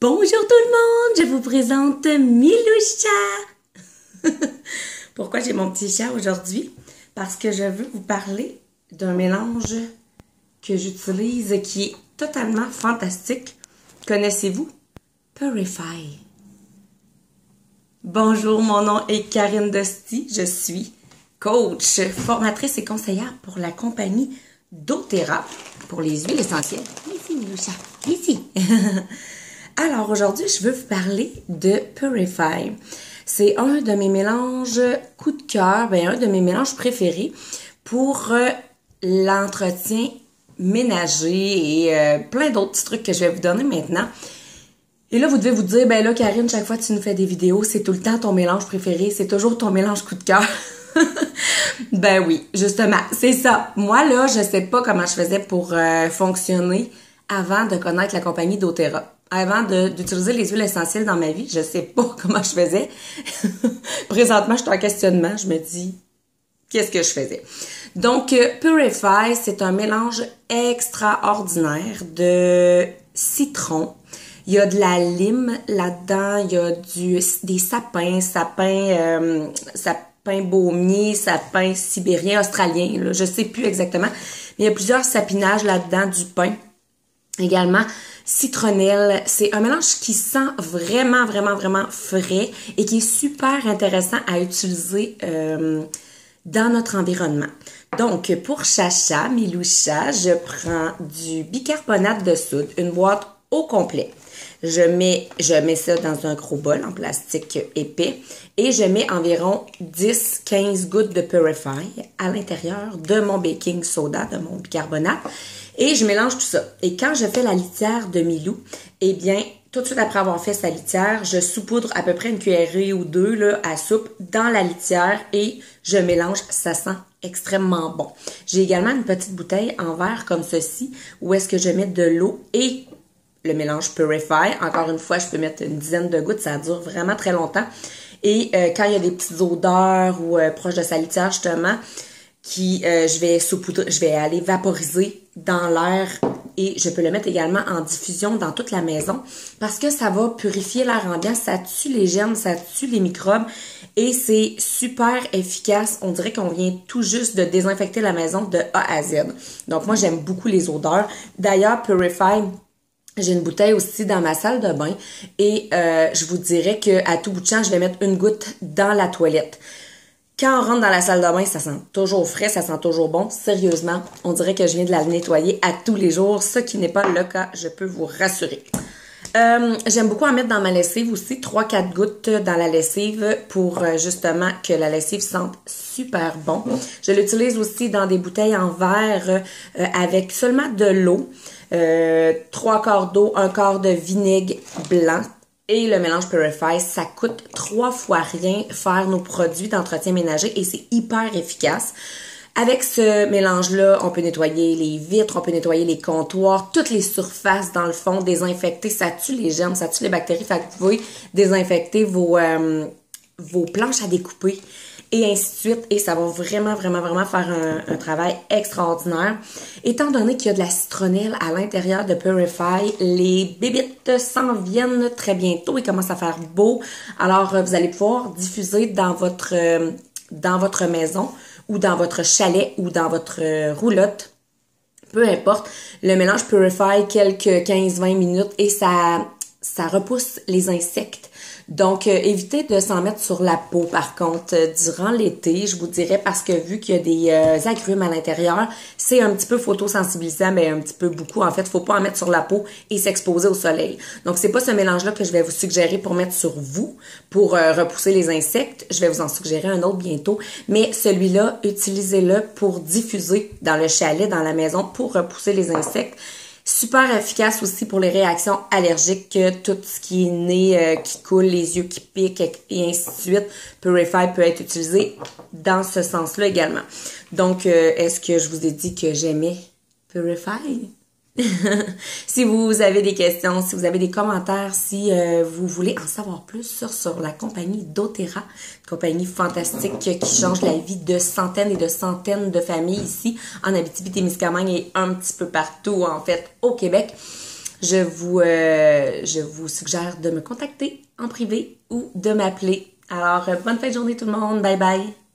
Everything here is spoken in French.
Bonjour tout le monde, je vous présente Miloucha. Pourquoi j'ai mon petit chat aujourd'hui? Parce que je veux vous parler d'un mélange que j'utilise qui est totalement fantastique. Connaissez-vous? Purify. Bonjour, mon nom est Karine Dosti, je suis coach, formatrice et conseillère pour la compagnie doTERRA pour les huiles essentielles. Ici, Miloucha, ici. Alors, aujourd'hui, je veux vous parler de Purify. C'est un de mes mélanges coup de cœur, un de mes mélanges préférés pour l'entretien ménager et plein d'autres petits trucs que je vais vous donner maintenant. Et là, vous devez vous dire, ben là, Karine, chaque fois que tu nous fais des vidéos, c'est tout le temps ton mélange préféré, c'est toujours ton mélange coup de cœur. Ben oui, justement, c'est ça. Moi, là, je sais pas comment je faisais pour fonctionner avant de connaître la compagnie doTERRA. Avant d'utiliser les huiles essentielles dans ma vie, je sais pas comment je faisais. Présentement, je suis en questionnement. Je me dis, qu'est-ce que je faisais? Donc, Purify, c'est un mélange extraordinaire de citron. Il y a de la lime là-dedans. Il y a des sapins baumier, sapin sibérien, australien. Là, je sais plus exactement. Mais il y a plusieurs sapinages là-dedans, du pin également. Citronnelle, c'est un mélange qui sent vraiment, vraiment, vraiment frais et qui est super intéressant à utiliser dans notre environnement. Donc, pour Chacha, Miloucha, je prends du bicarbonate de soude, une boîte au complet. Je mets ça dans un gros bol en plastique épais et je mets environ 10-15 gouttes de Purify à l'intérieur de mon baking soda, de mon bicarbonate. Et je mélange tout ça. Et quand je fais la litière de Milou, eh bien, tout de suite après avoir fait sa litière, je saupoudre à peu près une cuillerée ou deux là, à soupe dans la litière et je mélange. Ça sent extrêmement bon. J'ai également une petite bouteille en verre comme ceci où est-ce que je mets de l'eau et le mélange Purify. Encore une fois, je peux mettre une dizaine de gouttes. Ça dure vraiment très longtemps. Et quand il y a des petites odeurs ou proche de sa litière, justement, je vais aller vaporiser dans l'air et je peux le mettre également en diffusion dans toute la maison parce que ça va purifier l'air ambiant, ça tue les germes, ça tue les microbes et c'est super efficace. On dirait qu'on vient tout juste de désinfecter la maison de A à Z. Donc moi, j'aime beaucoup les odeurs. D'ailleurs, Purify, j'ai une bouteille aussi dans ma salle de bain et je vous dirais qu'à tout bout de champ, je vais mettre une goutte dans la toilette. Quand on rentre dans la salle de bain, ça sent toujours frais, ça sent toujours bon. Sérieusement, on dirait que je viens de la nettoyer à tous les jours, ce qui n'est pas le cas, je peux vous rassurer. J'aime beaucoup en mettre dans ma lessive aussi, 3-4 gouttes dans la lessive pour justement que la lessive sente super bon. Je l'utilise aussi dans des bouteilles en verre avec seulement de l'eau, 3 quarts d'eau, 1 quart de vinaigre blanc. Et le mélange Purify, ça coûte 3 fois rien faire nos produits d'entretien ménager et c'est hyper efficace. Avec ce mélange-là, on peut nettoyer les vitres, on peut nettoyer les comptoirs, toutes les surfaces dans le fond, désinfecter, ça tue les germes, ça tue les bactéries. Fait que vous pouvez désinfecter vos planches à découper et ainsi de suite. Et ça va vraiment, vraiment, vraiment faire un travail extraordinaire. Étant donné qu'il y a de la citronnelle à l'intérieur de Purify, les bébites s'en viennent très bientôt. Il commence à faire beau. Alors, vous allez pouvoir diffuser dans votre maison ou dans votre chalet ou dans votre roulotte. Peu importe. Le mélange Purify quelques 15-20 minutes et ça repousse les insectes. Donc, évitez de s'en mettre sur la peau, par contre, durant l'été, je vous dirais, parce que vu qu'il y a des agrumes à l'intérieur, c'est un petit peu photosensibilisant, mais un petit peu beaucoup, en fait, faut pas en mettre sur la peau et s'exposer au soleil. Donc, c'est pas ce mélange-là que je vais vous suggérer pour mettre sur vous, pour repousser les insectes. Je vais vous en suggérer un autre bientôt, mais celui-là, utilisez-le pour diffuser dans le chalet, dans la maison, pour repousser les insectes. Super efficace aussi pour les réactions allergiques, tout ce qui est nez qui coule, les yeux qui piquent et ainsi de suite. Purify peut être utilisé dans ce sens-là également. Donc, est-ce que je vous ai dit que j'aimais Purify? Si vous avez des questions, si vous avez des commentaires, si vous voulez en savoir plus sur la compagnie doTERRA, compagnie fantastique qui change la vie de centaines et de centaines de familles ici en Abitibi-Témiscamingue et un petit peu partout en fait au Québec. je vous suggère de me contacter en privé ou de m'appeler. Alors, bonne fin de journée tout le monde. Bye bye!